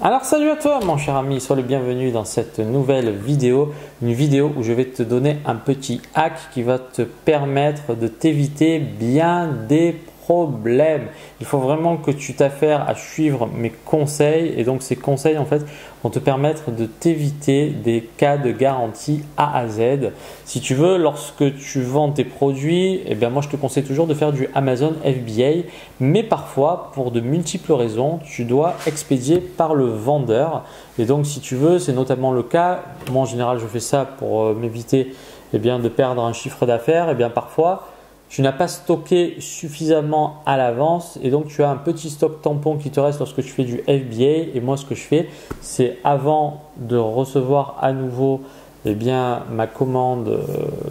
Alors salut à toi mon cher ami, sois le bienvenu dans cette nouvelle vidéo, une vidéo où je vais te donner un petit hack qui va te permettre de t'éviter bien des problèmes. Il faut vraiment que tu t'affaires à suivre mes conseils et donc ces conseils en fait vont te permettre de t'éviter des cas de garantie A à Z. Si tu veux, lorsque tu vends tes produits, moi je te conseille toujours de faire du Amazon FBA, mais parfois pour de multiples raisons, tu dois expédier par le vendeur. Et donc si tu veux, c'est notamment le cas, moi en général je fais ça pour m'éviter de perdre un chiffre d'affaires. Parfois tu n'as pas stocké suffisamment à l'avance et donc tu as un petit stock tampon qui te reste lorsque tu fais du FBA. Et moi ce que je fais, c'est avant de recevoir à nouveau ma commande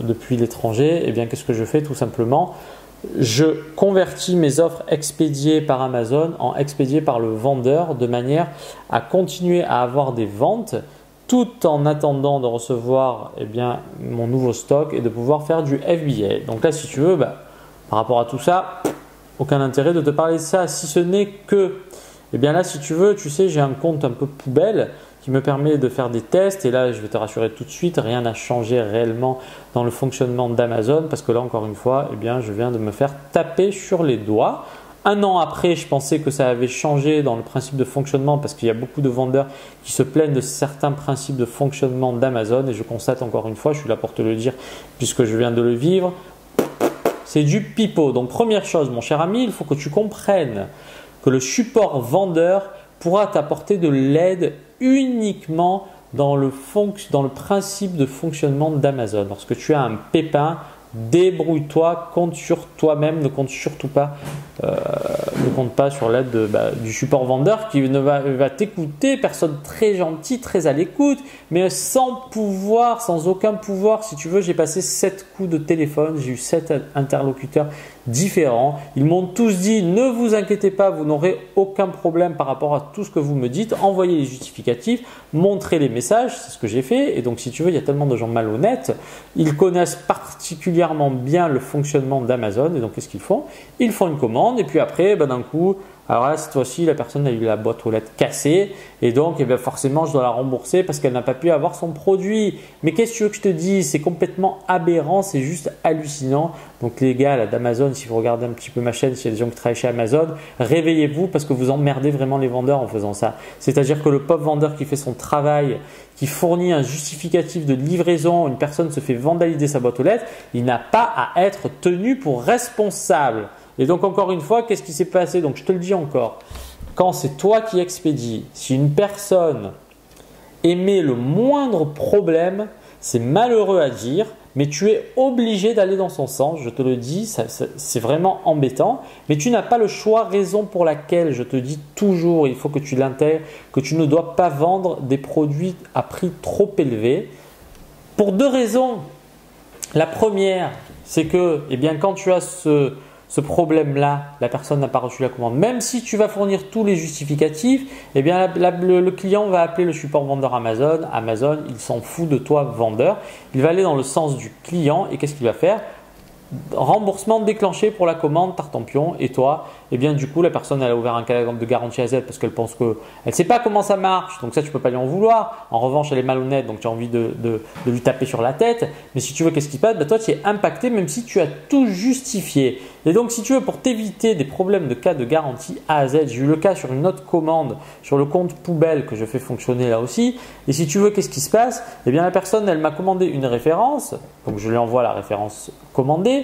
depuis l'étranger, qu'est-ce que je fais? Tout simplement, je convertis mes offres expédiées par Amazon en expédiées par le vendeur de manière à continuer à avoir des ventes tout en attendant de recevoir mon nouveau stock et de pouvoir faire du FBA. Donc là, si tu veux, par rapport à tout ça, aucun intérêt de te parler de ça, si ce n'est que, là, si tu veux, tu sais, j'ai un compte un peu poubelle qui me permet de faire des tests. Et là, je vais te rassurer tout de suite, rien n'a changé réellement dans le fonctionnement d'Amazon parce que là, encore une fois, je viens de me faire taper sur les doigts. Un an après, je pensais que ça avait changé dans le principe de fonctionnement parce qu'il y a beaucoup de vendeurs qui se plaignent de certains principes de fonctionnement d'Amazon et je constate encore une fois, je suis là pour te le dire puisque je viens de le vivre, c'est du pipeau. Donc première chose mon cher ami, il faut que tu comprennes que le support vendeur pourra t'apporter de l'aide uniquement dans le principe de fonctionnement d'Amazon. Lorsque tu as un pépin, débrouille-toi, compte sur toi-même, ne compte surtout pas, sur l'aide du support vendeur qui va t'écouter, personne très gentille, très à l'écoute, mais sans aucun pouvoir. Si tu veux, j'ai passé 7 coups de téléphone, j'ai eu 7 interlocuteurs différents. Ils m'ont tous dit ne vous inquiétez pas, vous n'aurez aucun problème par rapport à tout ce que vous me dites, envoyez les justificatifs, montrez les messages, c'est ce que j'ai fait. Et donc si tu veux, il y a tellement de gens malhonnêtes, ils connaissent particulièrement bien le fonctionnement d'Amazon et donc qu'est-ce qu'ils font? Ils font une commande et puis après d'un coup, alors là cette fois-ci la personne a eu la boîte aux lettres cassée et donc forcément je dois la rembourser parce qu'elle n'a pas pu avoir son produit. Mais qu'est-ce que tu veux que je te dise? C'est complètement aberrant, c'est juste hallucinant. Donc les gars là d'Amazon, si vous regardez un petit peu ma chaîne, s'il y a des gens qui travaillent chez Amazon, réveillez-vous parce que vous emmerdez vraiment les vendeurs en faisant ça. C'est-à-dire que le pauvre vendeur qui fait son travail, qui fournit un justificatif de livraison, une personne se fait vandaliser sa boîte aux lettres, il n'a pas à être tenu pour responsable. Et donc encore une fois, qu'est-ce qui s'est passé? Donc je te le dis encore, quand c'est toi qui expédies, si une personne émet le moindre problème, c'est malheureux à dire, mais tu es obligé d'aller dans son sens, je te le dis, c'est vraiment embêtant, mais tu n'as pas le choix, raison pour laquelle je te dis toujours, il faut que tu l'intègres, que tu ne dois pas vendre des produits à prix trop élevé, pour 2 raisons. La première, c'est que quand tu as ce problème-là, la personne n'a pas reçu la commande. Même si tu vas fournir tous les justificatifs, le client va appeler le support vendeur Amazon. Amazon, il s'en fout de toi, vendeur. Il va aller dans le sens du client et qu'est-ce qu'il va faire? Remboursement déclenché pour la commande Tartampion et toi, du coup la personne elle a ouvert un cas de garantie à Z parce qu'elle pense qu'elle ne sait pas comment ça marche, donc ça tu peux pas lui en vouloir. En revanche elle est malhonnête donc tu as envie de lui taper sur la tête, mais si tu veux qu'est-ce qui se passe? Toi tu es impacté même si tu as tout justifié. Et donc si tu veux, pour t'éviter des problèmes de cas de garantie A à Z, j'ai eu le cas sur une autre commande sur le compte poubelle que je fais fonctionner là aussi, et si tu veux qu'est-ce qui se passe? La personne elle m'a commandé une référence, donc je lui envoie la référence commandée.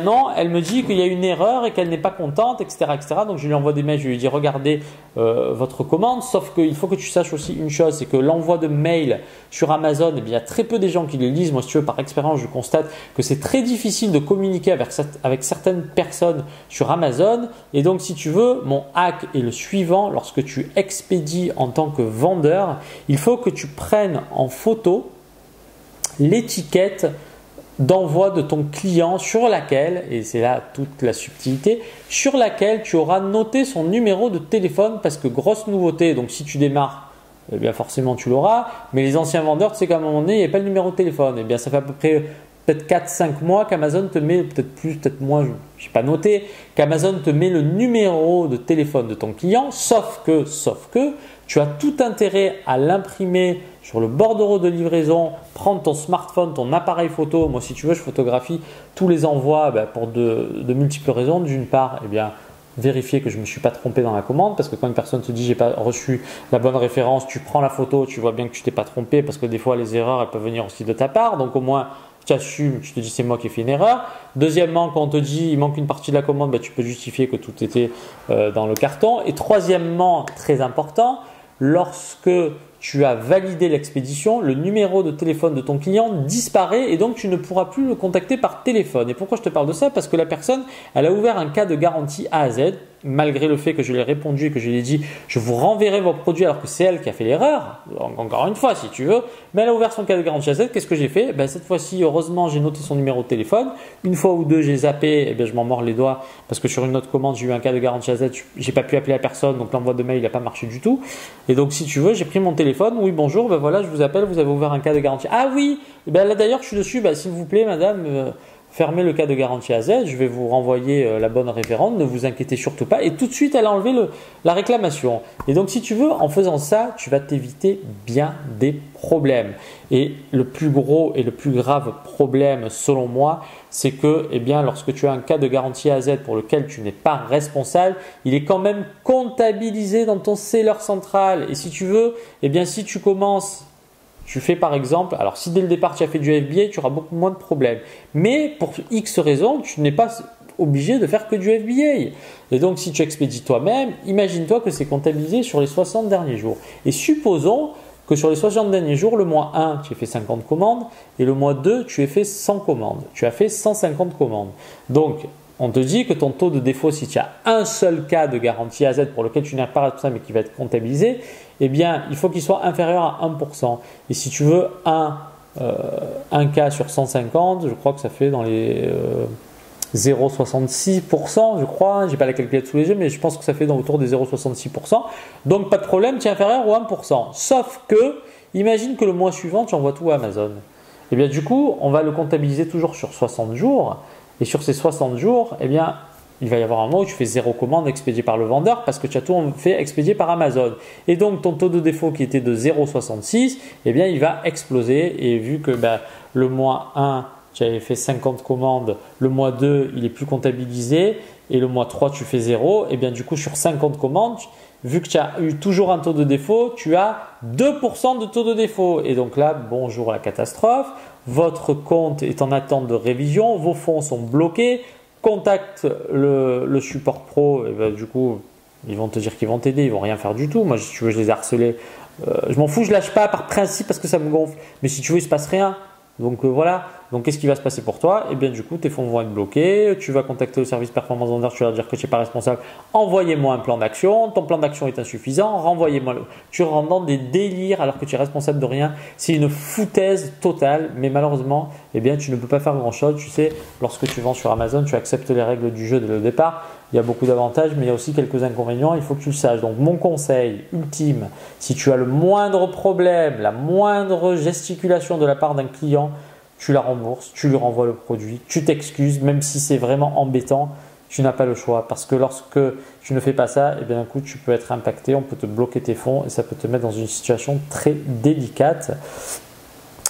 Non, elle me dit qu'il y a une erreur et qu'elle n'est pas contente, etc., etc. Donc je lui envoie des mails, je lui dis regardez votre commande, sauf qu'il faut que tu saches aussi une chose, c'est que l'envoi de mails sur Amazon, il y a très peu des gens qui les lisent. Moi si tu veux, par expérience, je constate que c'est très difficile de communiquer avec certaines personnes sur Amazon. Et donc si tu veux, mon hack est le suivant, lorsque tu expédies en tant que vendeur, il faut que tu prennes en photo l'étiquette d'envoi de ton client sur laquelle, et c'est là toute la subtilité, sur laquelle tu auras noté son numéro de téléphone parce que grosse nouveauté, donc si tu démarres, forcément tu l'auras, mais les anciens vendeurs, tu sais qu'à un moment donné, il n'y a pas le numéro de téléphone. Ça fait à peu près peut-être 4-5 mois qu'Amazon te met, peut-être plus, peut-être moins, je n'ai pas noté, qu'Amazon te met le numéro de téléphone de ton client, sauf que tu as tout intérêt à l'imprimer sur le bordereau de livraison, prendre ton smartphone, ton appareil photo. Moi, si tu veux, je photographie tous les envois pour de multiples raisons. D'une part, vérifier que je ne me suis pas trompé dans la commande, parce que quand une personne te dit j'ai pas reçu la bonne référence, tu prends la photo, tu vois bien que tu t'es pas trompé, parce que des fois les erreurs elles peuvent venir aussi de ta part, donc au moins tu assumes, tu te dis c'est moi qui ai fait une erreur. Deuxièmement, quand on te dit il manque une partie de la commande, tu peux justifier que tout était dans le carton. Et troisièmement, très important, lorsque tu as validé l'expédition, le numéro de téléphone de ton client disparaît et donc tu ne pourras plus le contacter par téléphone. Et pourquoi je te parle de ça? Parce que la personne, elle a ouvert un cas de garantie A à Z, malgré le fait que je lui ai répondu et que je lui ai dit je vous renverrai vos produits alors que c'est elle qui a fait l'erreur. Encore une fois, si tu veux, mais elle a ouvert son cas de garantie A à Z. Qu'est-ce que j'ai fait? Cette fois-ci, heureusement, j'ai noté son numéro de téléphone. Une fois ou deux, j'ai zappé, je m'en mords les doigts parce que sur une autre commande, j'ai eu un cas de garantie A à Z, j'ai pas pu appeler la personne, donc l'envoi de mail il n'a pas marché du tout. Et donc, si tu veux, j'ai pris mon téléphone. Oui, bonjour, voilà, je vous appelle, vous avez ouvert un cas de garantie. Ah oui, là d'ailleurs, je suis dessus. S'il vous plaît, madame. Fermez le cas de garantie à Z, je vais vous renvoyer la bonne référence, ne vous inquiétez surtout pas. Et tout de suite, elle a enlevé la réclamation. Et donc, si tu veux, en faisant ça, tu vas t'éviter bien des problèmes. Et le plus gros et le plus grave problème, selon moi, c'est que lorsque tu as un cas de garantie à Z pour lequel tu n'es pas responsable, il est quand même comptabilisé dans ton seller central. Et si tu veux, si tu commences… Tu fais par exemple, alors si dès le départ tu as fait du FBA, tu auras beaucoup moins de problèmes. Mais pour X raisons, tu n'es pas obligé de faire que du FBA. Et donc si tu expédies toi-même, imagine-toi que c'est comptabilisé sur les 60 derniers jours. Et supposons que sur les 60 derniers jours, le mois 1, tu as fait 50 commandes et le mois 2, tu as fait 100 commandes. Tu as fait 150 commandes. Donc, on te dit que ton taux de défaut, si tu as un seul cas de garantie à Z pour lequel tu n'es pas responsable mais qui va être comptabilisé, il faut qu'il soit inférieur à 1%. Et si tu veux un cas sur 150, je crois que ça fait dans les 0,66%, je crois. Je n'ai pas la calculette sous les yeux, mais je pense que ça fait autour des 0,66%. Donc, pas de problème, tu es inférieur au 1%. Sauf que, imagine que le mois suivant, tu envoies tout à Amazon. Du coup, on va le comptabiliser toujours sur 60 jours. Et sur ces 60 jours, il va y avoir un mois où tu fais 0 commande expédiée par le vendeur parce que tu as tout fait expédier par Amazon. Et donc, ton taux de défaut qui était de 0,66, il va exploser. Et vu que le mois 1, tu avais fait 50 commandes, le mois 2, il est plus comptabilisé et le mois 3, tu fais 0, du coup, sur 50 commandes, vu que tu as eu toujours un taux de défaut, tu as 2% de taux de défaut. Et donc là, bonjour la catastrophe. Votre compte est en attente de révision, vos fonds sont bloqués. Contacte le support pro, du coup, ils vont te dire qu'ils vont t'aider, ils vont rien faire du tout. Moi, si tu veux, je les ai harcelés. Je m'en fous, je lâche pas par principe parce que ça me gonfle. Mais si tu veux, il se passe rien. Donc voilà. Donc qu'est-ce qui va se passer pour toi? Du coup, tes fonds vont être bloqués. Tu vas contacter le service performance vendeur, tu vas leur dire que tu n'es pas responsable. Envoyez-moi un plan d'action. Ton plan d'action est insuffisant. Renvoyez-moi le. Tu rentres dans des délires alors que tu es responsable de rien. C'est une foutaise totale. Mais malheureusement, tu ne peux pas faire grand-chose. Tu sais, lorsque tu vends sur Amazon, tu acceptes les règles du jeu dès le départ. Il y a beaucoup d'avantages, mais il y a aussi quelques inconvénients. Il faut que tu le saches. Donc, mon conseil ultime, si tu as le moindre problème, la moindre gesticulation de la part d'un client, tu la rembourses, tu lui renvoies le produit, tu t'excuses, même si c'est vraiment embêtant, tu n'as pas le choix. Parce que lorsque tu ne fais pas ça, d'un coup, tu peux être impacté, on peut te bloquer tes fonds et ça peut te mettre dans une situation très délicate.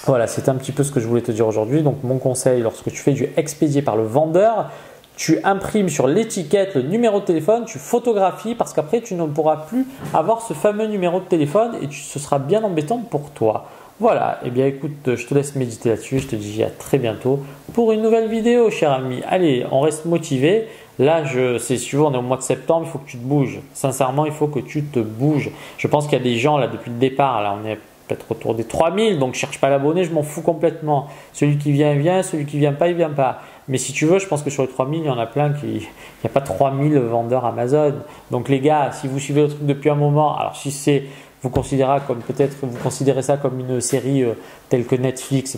Voilà, c'est un petit peu ce que je voulais te dire aujourd'hui. Donc, mon conseil, lorsque tu fais du expédié par le vendeur, tu imprimes sur l'étiquette le numéro de téléphone, tu photographies parce qu'après, tu ne pourras plus avoir ce fameux numéro de téléphone et ce sera bien embêtant pour toi. Voilà, écoute, je te laisse méditer là-dessus. Je te dis à très bientôt pour une nouvelle vidéo, cher ami. Allez, on reste motivé. Là, si tu veux, on est au mois de septembre, il faut que tu te bouges. Sincèrement, il faut que tu te bouges. Je pense qu'il y a des gens là depuis le départ. Là, on est peut-être autour des 3000, donc je cherche pas à l'abonner, je m'en fous complètement. Celui qui vient, il vient. Celui qui vient pas, il vient pas. Mais si tu veux, je pense que sur les 3000, il y en a plein il n'y a pas 3000 vendeurs Amazon. Donc les gars, si vous suivez le truc depuis un moment, alors si vous considérez ça comme une série telle que Netflix,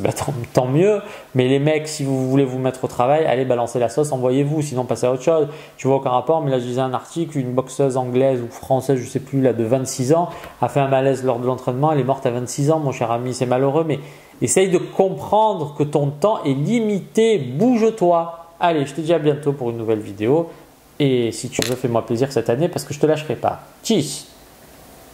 tant mieux. Mais les mecs, si vous voulez vous mettre au travail, allez balancer la sauce, envoyez-vous, sinon passez à autre chose. Tu vois aucun rapport, mais là je lisais un article, une boxeuse anglaise ou française, je sais plus, là de 26 ans, a fait un malaise lors de l'entraînement, elle est morte à 26 ans, mon cher ami, c'est malheureux, mais essaye de comprendre que ton temps est limité, bouge-toi. Allez, je te dis à bientôt pour une nouvelle vidéo. Et si tu veux, fais-moi plaisir cette année parce que je ne te lâcherai pas. Tchuss!